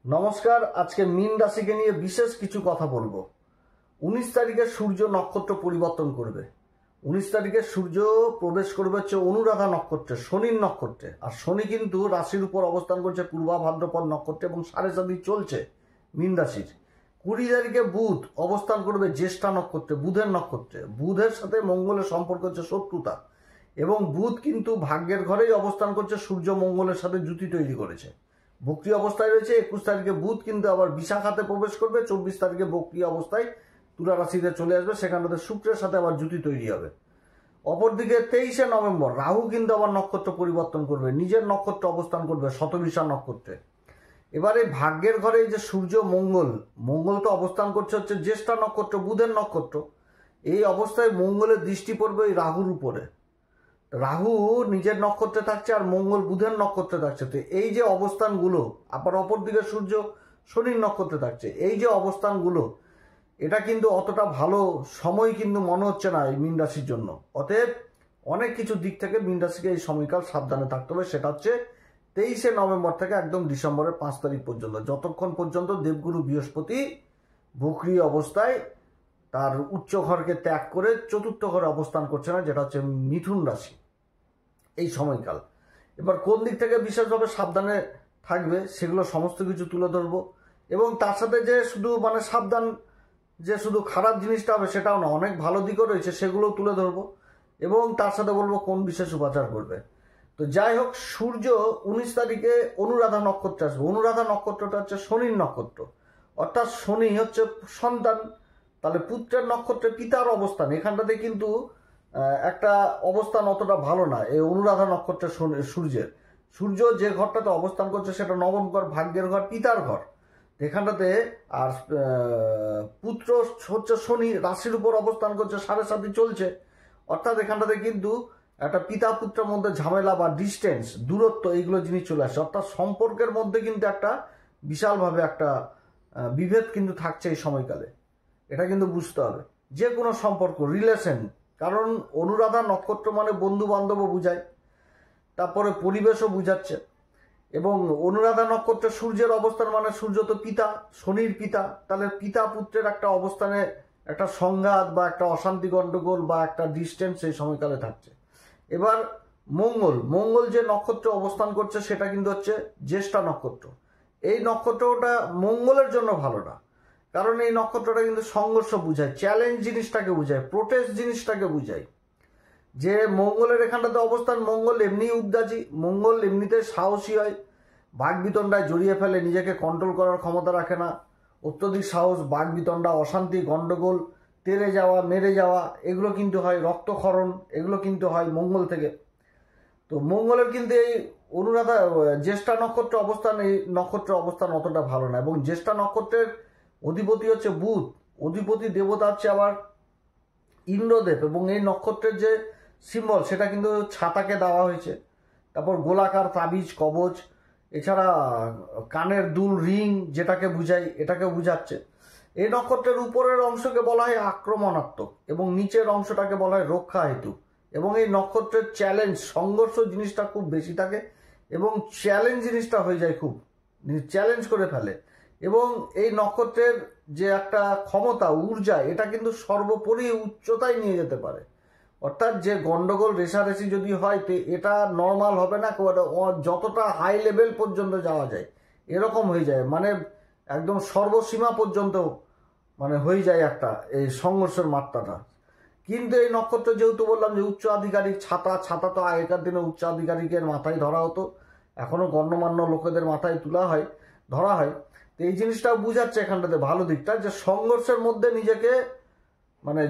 नमस्कार। आज के मीन राशि के लिए विशेष किछु कथा बोलबो। 19 तारीखे सूर्य नक्षत्र परिवर्तन करबे। 19 तारीखे सूर्य प्रवेश करबे হচ্ছে অনুরাধা নক্ষত্রে, শনির নক্ষত্রে। আর শনি কিন্তু রাশির উপর অবস্থান করছে পূর্বা ভাদ্রপদ নক্ষত্রে এবং 7.5 চলছে মীন রাশির। 20 তারিখে বুধ অবস্থান করবে জ্যেষ্ঠা নক্ষত্রে, বুধের নক্ষত্রে। বুধের সাথে মঙ্গলের সম্পর্ক হচ্ছে শত্রুতা এবং বুধ কিন্তু ভাগ্যের ঘরেই অবস্থান করছে, সূর্য মঙ্গলের সাথে জুতি তৈরি করেছে। বক্রী অবস্থায় রয়েছে। 21 তারিখে বুধ কিন্তু আবার বিশাখাতে প্রবেশ করবে। 24 তারিখে বক্রী অবস্থায় তুলা রাশিতে চলে আসবে, সেখানটাতে শুক্রের সাথে আবার জুতি তৈরি হবে। অপরদিকে 23শে নভেম্বর রাহু কিন্তু আবার নক্ষত্র পরিবর্তন করবে, নিজের নক্ষত্র অবস্থান করবে শতভিষা নক্ষত্রে। এবারে ভাগ্যের ঘরে যে সূর্য মঙ্গল তো অবস্থান করছে হচ্ছে জ্যেষ্ঠা নক্ষত্র, বুধের নক্ষত্র। এই অবস্থায় মঙ্গলের দৃষ্টি পড়বে ওই রাহুর উপরে। রাহু নিজের নক্ষত্রে থাকছে আর মঙ্গল বুধের নক্ষত্রে থাকছে। তো এই যে অবস্থানগুলো, আবার অপরদিকে সূর্য শনির নক্ষত্রে থাকছে, এই যে অবস্থানগুলো, এটা কিন্তু অতটা ভালো সময় কিন্তু মনে হচ্ছে না এই মীন রাশির জন্য। অতএব অনেক কিছু দিক থেকে মীন রাশিকে এই সময়কাল সাবধানে থাকতে হবে। সেটা হচ্ছে 23শে নভেম্বর থেকে একদম ডিসেম্বরের 5 তারিখ পর্যন্ত, যতক্ষণ পর্যন্ত দেবগুরু বৃহস্পতি বক্রী অবস্থায় তার উচ্চ ঘরকে ত্যাগ করে চতুর্থ ঘরে অবস্থান করছে না, যেটা হচ্ছে মিথুন রাশি। এই সময়কাল এবার কোন দিক থেকে বিশেষভাবে সাবধানে থাকবে সেগুলো সমস্ত কিছু তুলে ধরবো। এবং তার সাথে যে শুধু সাবধান যে শুধু খারাপ জিনিসটা হবে সেটাও না, অনেক ভালো দিকও রয়েছে, সেগুলোও তুলে ধরবো। এবং তার সাথে বলবো কোন বিশেষ উপাচার করবে। তো যাই হোক, সূর্য 19 তারিখে অনুরাধা নক্ষত্রে আসবে। অনুরাধা নক্ষত্রটা হচ্ছে শনির নক্ষত্র, অর্থাৎ শনি হচ্ছে সন্তান। তাহলে পুত্রের নক্ষত্রে পিতার অবস্থান, এখানটাতে কিন্তু একটা অবস্থান অতটা ভালো না এই অনুরাধা নক্ষত্রের সূর্যের। সূর্য যে ঘরটাতে অবস্থান করছে সেটা নবম ঘর, ভাগ্যের ঘর, পিতার ঘর। এখানটাতে আর পুত্র হচ্ছে শনি রাশির উপর অবস্থান করছে, 7.5 চলছে। অর্থাৎ এখানটাতে কিন্তু একটা পিতা পুত্রের মধ্যে ঝামেলা বা ডিস্টেন্স, দূরত্ব, এইগুলো জিনিস চলে আসছে। অর্থাৎ সম্পর্কের মধ্যে কিন্তু একটা বিশালভাবে একটা বিভেদ কিন্তু থাকছে এই সময়কালে। এটা কিন্তু বুঝতে হবে। যে কোনো সম্পর্ক, রিলেশন, কারণ অনুরাধা নক্ষত্র মানে বন্ধু বান্ধবও বুঝায়, তারপরে পরিবেশও বুঝাচ্ছে। এবং অনুরাধা নক্ষত্রে সূর্যের অবস্থান মানে সূর্য তো পিতা, শনির পিতা। তাহলে পিতা পুত্রের একটা অবস্থানে একটা সংঘাত বা একটা অশান্তি গণ্ডগোল বা একটা ডিস্টেন্স এই সময়কালে থাকছে। এবার মঙ্গল যে নক্ষত্রে অবস্থান করছে সেটা কিন্তু হচ্ছে জ্যেষ্ঠা নক্ষত্র। এই নক্ষত্রটা মঙ্গলের জন্য ভালো না, কারণ এই নক্ষত্রটা কিন্তু সংঘর্ষ বুঝায়, চ্যালেঞ্জ জিনিসটাকে বুঝায়, প্রোটেস্ট জিনিসটাকে বুঝায়। যে মঙ্গলের এখানটাতে অবস্থান, মঙ্গল এমনি উদ্দাজি, মঙ্গল এমনিতে সাহসী হয়, বাগবিতণ্ডায় জড়িয়ে ফেলে, নিজেকে কন্ট্রোল করার ক্ষমতা রাখে না। অত্যধিক সাহস, বাগবিতণ্ডা, অশান্তি, গণ্ডগোল, তেড়ে যাওয়া, মেরে যাওয়া, এগুলো কিন্তু হয়, রক্তক্ষরণ, এগুলো কিন্তু হয় মঙ্গল থেকে। তো মঙ্গলের কিন্তু এই অনুরাধা জ্যেষ্ঠা নক্ষত্র অবস্থান, এই নক্ষত্র অবস্থান অতটা ভালো না। এবং জ্যেষ্ঠা নক্ষত্রের অধিপতি হচ্ছে বুধ, অধিপতি দেবতা হচ্ছে আবার ইন্দ্রদেব। এবং এই নক্ষত্রের যে সিম্বল সেটা কিন্তু ছাতাকে দেওয়া হয়েছে। তারপর গোলাকার তাবিজ, কবচ, এছাড়া কানের দুল, রিং, যেটাকে বুঝায়, এটাকে বুঝাচ্ছে। এই নক্ষত্রের উপরের অংশকে বলা হয় আক্রমণাত্মক এবং নিচের অংশটাকে বলা হয় রক্ষা হেতু। এবং এই নক্ষত্রের চ্যালেঞ্জ, সংঘর্ষ জিনিসটা খুব বেশি থাকে এবং চ্যালেঞ্জ জিনিসটা হয়ে যায়, খুব চ্যালেঞ্জ করে ফেলে। এবং এই নক্ষত্রের যে একটা ক্ষমতা, ঊর্জা, এটা কিন্তু সর্বোপরি উচ্চতায় নিয়ে যেতে পারে। অর্থাৎ যে গন্ডগোল রেষারেষি যদি হয় তো এটা নর্মাল হবে না, যতটা হাই লেভেল পর্যন্ত যাওয়া যায় এরকম হয়ে যায়, একদম সর্বসীমা পর্যন্ত হয়ে যায় একটা এই সংঘর্ষের মাত্রাটা। কিন্তু এই নক্ষত্র যেহেতু বললাম যে উচ্চ আধিকারিক, ছাতা তো আগেকার দিনে উচ্চ আধিকারিকের মাথায় ধরা হতো, এখনো গণ্যমান্য লোকেদের মাথায় ধরা হয়। তো এই জিনিসটাও বুঝাচ্ছে এখানটাতে ভালো দিকটা, যে সংঘর্ষের মধ্যে নিজেকে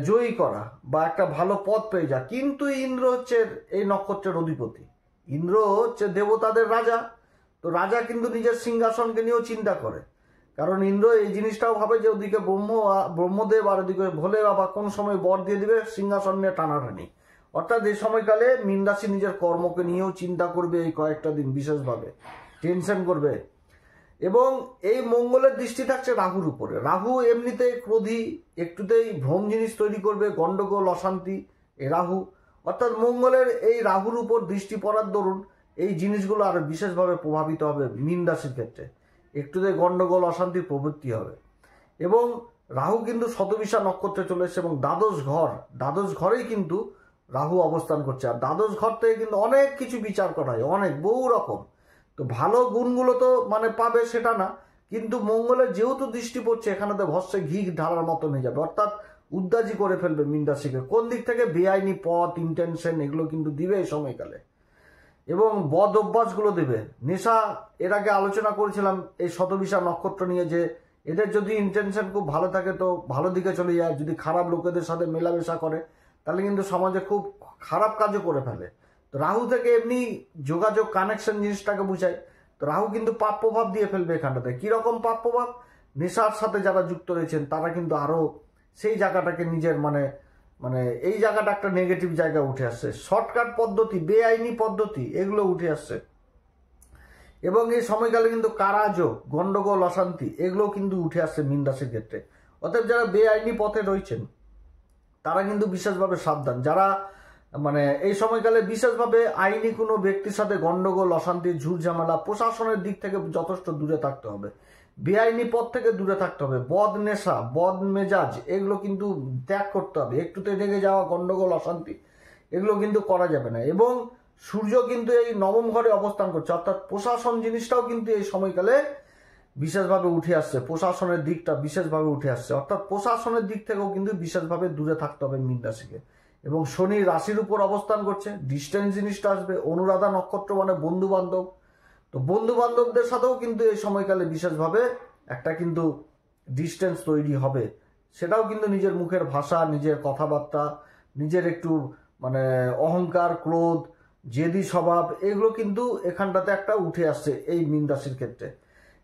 জয়ী করা বা একটা ভালো পথ পেয়ে যা। কিন্তু ইন্দ্র হচ্ছে এই নক্ষত্রের অধিপতি, ইন্দ্র হচ্ছে দেবতাদের রাজা। তো রাজা কিন্তু নিজের সিংহাসনকে নিয়েও চিন্তা করে, কারণ ইন্দ্র এই জিনিসটাও ভাবে যে ওদিকে ব্রহ্মদেব আর ওদিকে ভোলে বাবা কোন সময় বর দিয়ে দিবে, সিংহাসন নিয়ে টানাটানি। অর্থাৎ এই সময়কালে মীন রাশি নিজের কর্মকে নিয়েও চিন্তা করবে, এই কয়েকটা দিন বিশেষভাবে টেনশন করবে। এবং এই মঙ্গলের দৃষ্টি থাকছে রাহুর উপরে। রাহু এমনিতেই ক্রোধী, একটুতেই ভ্রম জিনিস তৈরি করবে, গন্ডগোল, অশান্তি, এই রাহু। অর্থাৎ মঙ্গলের এই রাহুর উপর দৃষ্টি পড়ার দরুন এই জিনিসগুলো আরো বিশেষভাবে প্রভাবিত হবে মীন রাশির ক্ষেত্রে। একটুতে গন্ডগোল অশান্তির প্রবৃত্তি হবে। এবং রাহু কিন্তু শতবিশা নক্ষত্রে চলে এসেছে এবং দ্বাদশ ঘরেই কিন্তু রাহু অবস্থান করছে। আর দ্বাদশ ঘর থেকে কিন্তু অনেক কিছু বিচার করা হয়, অনেক বহু রকম। তো ভালো গুণগুলো তো মানে পাবে সেটা না, কিন্তু মঙ্গলের যেহেতু দৃষ্টি পড়ছে এখানে তো ভস্যে ঘি ঢালার মতো হয়ে যাবে, অর্থাৎ উদ্দাজি করে ফেলবে মীন রাশিকে। কোন দিক থেকে? বেআইনি পথ, ইন্টেনশন এগুলো কিন্তু দিবে এই সময়কালে, এবং বদ অভ্যাসগুলো দেবে। নেশা, এর আগে আলোচনা করেছিলাম এই শতবিশা নক্ষত্র নিয়ে, যে এদের যদি ইন্টেনশন খুব ভালো থাকে তো ভালো দিকে চলে যায়, যদি খারাপ লোকেদের সাথে মেলামেশা করে তাহলে কিন্তু সমাজে খুব খারাপ কাজও করে ফেলে। তো রাহু থেকে এমনি যোগাযোগ, কানেকশন জিনিসটাকে বুঝায়। তো রাহু কিন্তু পাপ প্রভাব দিয়ে ফেলবে এখানটাতে। কিরকম পাপ প্রভাব? নেশার সাথে যারা যুক্ত রয়েছেন তারা কিন্তু আরো সেই জায়গাটাকে নিজের মানে এই জায়গাটা একটা নেগেটিভ জায়গায় উঠে আসছে। শর্টকাট পদ্ধতি, বেআইনি পদ্ধতি এগুলো উঠে আসছে। এবং এই সময়কালে কিন্তু কারাযোগ, গন্ডগোল, অশান্তি এগুলো কিন্তু উঠে আসছে মীন রাশির ক্ষেত্রে। অতএব যারা বেআইনি পথে রয়েছেন তারা কিন্তু বিশেষভাবে সাবধান। যারা মানে এই সময়কালে বিশেষভাবে আইনি কোনো ব্যক্তির সাথে গন্ডগোল, অশান্তি, ঝুট ঝামেলা, প্রশাসনের দিক থেকে যথেষ্ট দূরে থাকতে হবে। বেআইনি পথ থেকে দূরে থাকতে হবে। বদ নেশা, বদ মেজাজ এগুলো কিন্তু ত্যাগ করতে হবে। একটুতে রেগে যাওয়া, গন্ডগোল, অশান্তি এগুলো কিন্তু করা যাবে না। এবং সূর্য কিন্তু এই নবম ঘরে অবস্থান করছে, অর্থাৎ প্রশাসন জিনিসটাও কিন্তু এই সময়কালে বিশেষভাবে উঠে আসছে। প্রশাসনের দিকটা বিশেষভাবে উঠে আসছে, অর্থাৎ প্রশাসনের দিক থেকেও কিন্তু বিশেষভাবে দূরে থাকতে হবে মীন রাশিকে। এবং শনি রাশির উপর অবস্থান করছে, ডিস্টেন্স জিনিসটা আসবে। অনুরাধা নক্ষত্র মানে বন্ধু বান্ধব, তো বন্ধু বান্ধবদের সাথেও কিন্তু এই সময়কালে বিশেষভাবে একটা কিন্তু ডিস্টেন্স তৈরি হবে। সেটাও কিন্তু নিজের মুখের ভাষা, নিজের কথাবার্তা, নিজের একটু মানে অহংকার, ক্রোধ, জেদি স্বভাব এগুলো কিন্তু এখানটাতে একটা উঠে আসছে এই মীন রাশির ক্ষেত্রে।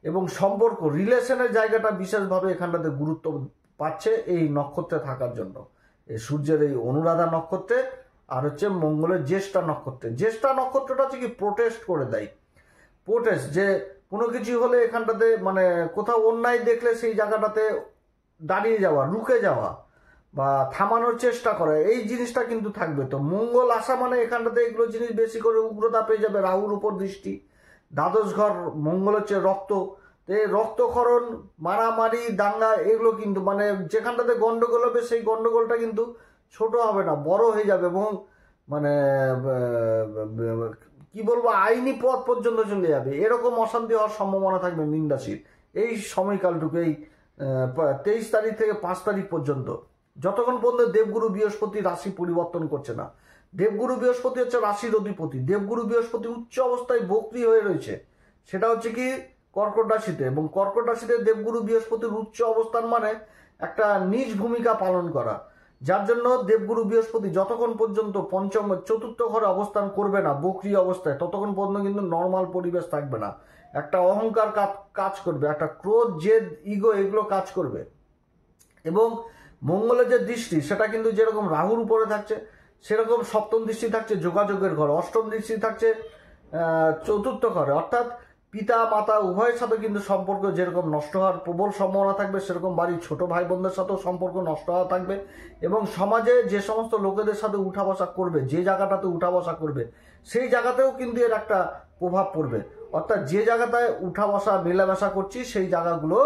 এবং সম্পর্ক, রিলেশনের জায়গাটা বিশেষভাবে এখানটাতে গুরুত্ব পাচ্ছে এই নক্ষত্রে থাকার জন্য। এই সূর্যের এই অনুরাধা নক্ষত্রে আর হচ্ছে মঙ্গলের জ্যেষ্ঠা নক্ষত্রে। জ্যেষ্ঠা নক্ষত্রটা হচ্ছে কি প্রোটেস্ট করে দেয়। প্রোটেস্ট, যে কোনো কিছু হলে এখানটাতে মানে কোথাও অন্যায় দেখলে সেই জায়গাটাতে দাঁড়িয়ে যাওয়া, রুকে যাওয়া বা থামানোর চেষ্টা করা, এই জিনিসটা কিন্তু থাকবে। তো মঙ্গল আসা মানে এখানটাতে এগুলো জিনিস বেশি করে উগ্রতা পেয়ে যাবে। রাহুর উপর দৃষ্টি, দ্বাদশ ঘর, মঙ্গল হচ্ছে রক্ত, এই রক্তক্ষরণ, মারামারি, দাঙ্গা এগুলো কিন্তু মানে যেখানটাতে গন্ডগোল হবে সেই গন্ডগোলটা কিন্তু ছোট হবে না, বড় হয়ে যাবে। এবং মানে কি বলবো, আইনি পথ পর্যন্ত চলে যাবে। এরকম অশান্তি হওয়ার সম্ভাবনা থাকবে মীন রাশির এই সময়কালটুকু, এই 23 তারিখ থেকে 5 তারিখ পর্যন্ত, যতক্ষণ পর্যন্ত দেবগুরু বৃহস্পতি রাশি পরিবর্তন করছে না। দেবগুরু বৃহস্পতি হচ্ছে রাশির অধিপতি। দেবগুরু বৃহস্পতি উচ্চ অবস্থায় বক্রী হয়ে রয়েছে, সেটা হচ্ছে কি কর্কট রাশিতে। এবং কর্কট রাশিতে দেবগুরু বৃহস্পতির উচ্চ অবস্থান মানে একটা নিজ ভূমিকা পালন করা, যার জন্য দেবগুরু বৃহস্পতি যতক্ষণ পর্যন্ত চতুর্থ ঘরে অবস্থান করবে না বক্রী অবস্থায়, ততক্ষণ পর্যন্ত কিন্তু নর্মাল পরিবেশ থাকবে না। একটা অহংকার কাজ করবে, একটা ক্রোধ, জেদ, ইগো এগুলো কাজ করবে। এবং মঙ্গলের যে দৃষ্টি সেটা কিন্তু যেরকম রাহুর উপরে থাকছে, সেরকম সপ্তম দৃষ্টি থাকছে যোগাযোগের ঘর, অষ্টম দৃষ্টি থাকছে চতুর্থ ঘরে, অর্থাৎ পিতা মাতা উভয়ের সাথে কিন্তু সম্পর্ক যেরকম নষ্ট হওয়ার প্রবল সম্ভাবনা থাকবে, সেরকম বাড়ির ছোট ভাই বোনদের সাথেও সম্পর্ক নষ্ট হওয়া থাকবে। এবং সমাজে যে সমস্ত লোকেদের সাথে উঠা বসা করবে, যে জায়গাটাতে উঠা বসা করবে সেই জায়গাতেও কিন্তু এর একটা প্রভাব পড়বে। অর্থাৎ যে জায়গাটায় উঠা বসা মেলামেশা করছি সেই জায়গাগুলো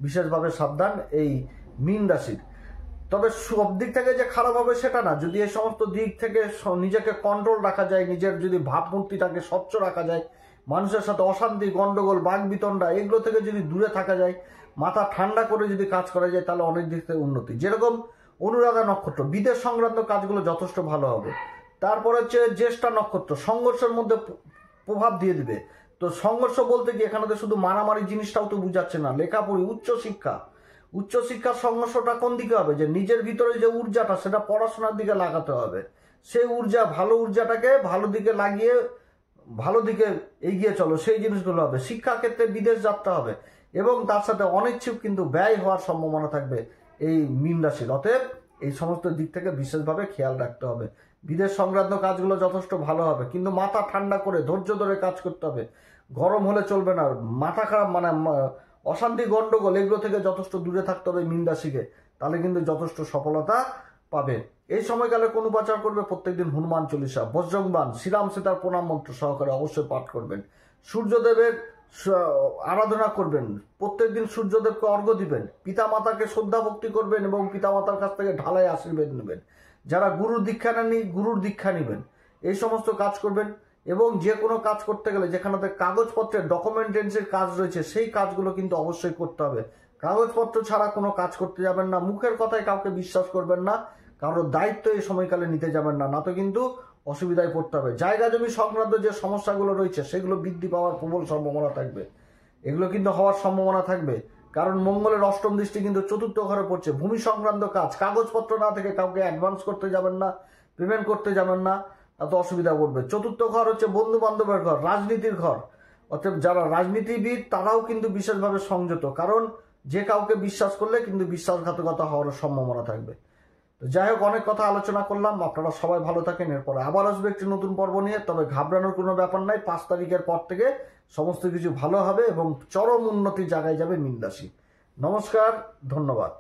বিশেষভাবে সাবধান এই মীন রাশির। তবে সব দিক থেকে যে খারাপ হবে সেটা না, যদি এই সমস্ত দিক থেকে নিজেকে কন্ট্রোল রাখা যায়, নিজের যদি ভাবমূর্তিটাকে স্বচ্ছ রাখা যায়, মানুষের সাথে অশান্তি, গন্ডগোল, বাগবিতণ্ডা এগুলো থেকে যদি দূরে থাকা যায়, মাথা ঠান্ডা করে যদি কাজ করা যায়, তাহলে অনেক দিক থেকে উন্নতি। যেরকম অনুরাধা নক্ষত্র, বিদেশ সংক্রান্ত কাজগুলো যথেষ্ট ভালো হবে। তারপর হচ্ছে জ্যেষ্ঠা নক্ষত্র, সংঘর্ষের মধ্যে প্রভাব দিয়ে দিবে। তো সংঘর্ষ বলতে কি এখানে তো শুধু মারামারি জিনিসটাও তো বুঝাচ্ছে না, লেখাপড়ি, উচ্চশিক্ষার সংঘর্ষটা কোন দিকে হবে, যে নিজের ভিতরে যে ঊর্জাটা সেটা পড়াশোনার দিকে লাগাতে হবে। সেই ঊর্জা, ভালো ঊর্জাটাকে ভালো দিকে লাগিয়ে ভালো দিকে এগিয়ে চলো, সেই জিনিসগুলো হবে। শিক্ষাক্ষেত্রে বিদেশ যাত্রা হবে এবং তার সাথে অনিচ্ছুক কিন্তু ব্যয় হওয়ার সম্ভাবনা থাকবে এই মীন রাশির। অতএব এই সমস্ত দিক থেকে বিশেষভাবে খেয়াল রাখতে হবে। বিদেশ সংক্রান্ত কাজগুলো যথেষ্ট ভালো হবে, কিন্তু মাথা ঠান্ডা করে ধৈর্য ধরে কাজ করতে হবে। গরম হলে চলবে না, মাথা খারাপ মানে অশান্তি, গন্ডগোল এগুলো থেকে যথেষ্ট দূরে থাকতে হবে মীন রাশিকে, তাহলে কিন্তু যথেষ্ট সফলতা পাবে। এই সময়কালে কোন উপাচার করবে? প্রত্যেকদিন হনুমান চল্লিশা, বজ্রংবাণ, শ্রীরাম সীতার প্রণাম মন্ত্র সহকারে অবশ্যই পাঠ করবেন। সূর্যদেবের আরাধনা করবেন, প্রত্যেকদিন সূর্যদেবকে অর্ঘ্য দিবেন, পিতামাতাকে শ্রদ্ধা ভক্তি করবেন এবং পিতামাতার কাছ থেকে ঢালাই আশীর্বাদ নেবেন। যারা গুরুর দীক্ষা নেননি গুরুর দীক্ষা নেবেন, এই সমস্ত কাজ করবেন। এবং যে কোনো কাজ করতে গেলে যেখানে কাগজপত্রের ডকুমেন্টেন্সির কাজ রয়েছে সেই কাজগুলো কিন্তু অবশ্যই করতে হবে। কাগজপত্র ছাড়া কোনো কাজ করতে যাবেন না, মুখের কথায় কাউকে বিশ্বাস করবেন না, কারোর দায়িত্ব এই সময়কালে নিতে যাবেন না, না তো কিন্তু অসুবিধায় পড়তে হবে। জায়গা জমি সংক্রান্ত যে সমস্যাগুলো রয়েছে সেগুলো বৃদ্ধি পাওয়ার প্রবল সম্ভাবনা থাকবে, এগুলো কিন্তু হওয়ার সম্ভাবনা থাকবে। কারণ মঙ্গলের অষ্টম দৃষ্টি কিন্তু চতুর্থ ঘরে পড়ছে। ভূমি সংক্রান্ত কাজ, কাগজপত্র না থেকে কাউকে অ্যাডভান্স করতে যাবেন না, পেমেন্ট করতে যাবেন না, এত অসুবিধা পড়বে। চতুর্থ ঘর হচ্ছে বন্ধু বান্ধবের ঘর, রাজনীতির ঘর। অর্থাৎ যারা রাজনীতিবিদ তারাও কিন্তু বিশেষভাবে সংযত, কারণ যে কাউকে বিশ্বাস করলে কিন্তু বিশ্বাসঘাতকতা হওয়ার সম্ভাবনা থাকবে। তো যাই হোক, অনেক কথা আলোচনা করলাম, আপনারা সবাই ভালো থাকেন। এরপরে আবার আসবে একটি নতুন পর্ব নিয়ে, তবে ঘাবড়ানোর কোনো ব্যাপার নাই। 5 তারিখের পর থেকে সমস্ত কিছু ভালো হবে এবং চরম উন্নতির জায়গায় যাবে মীন রাশি। নমস্কার, ধন্যবাদ।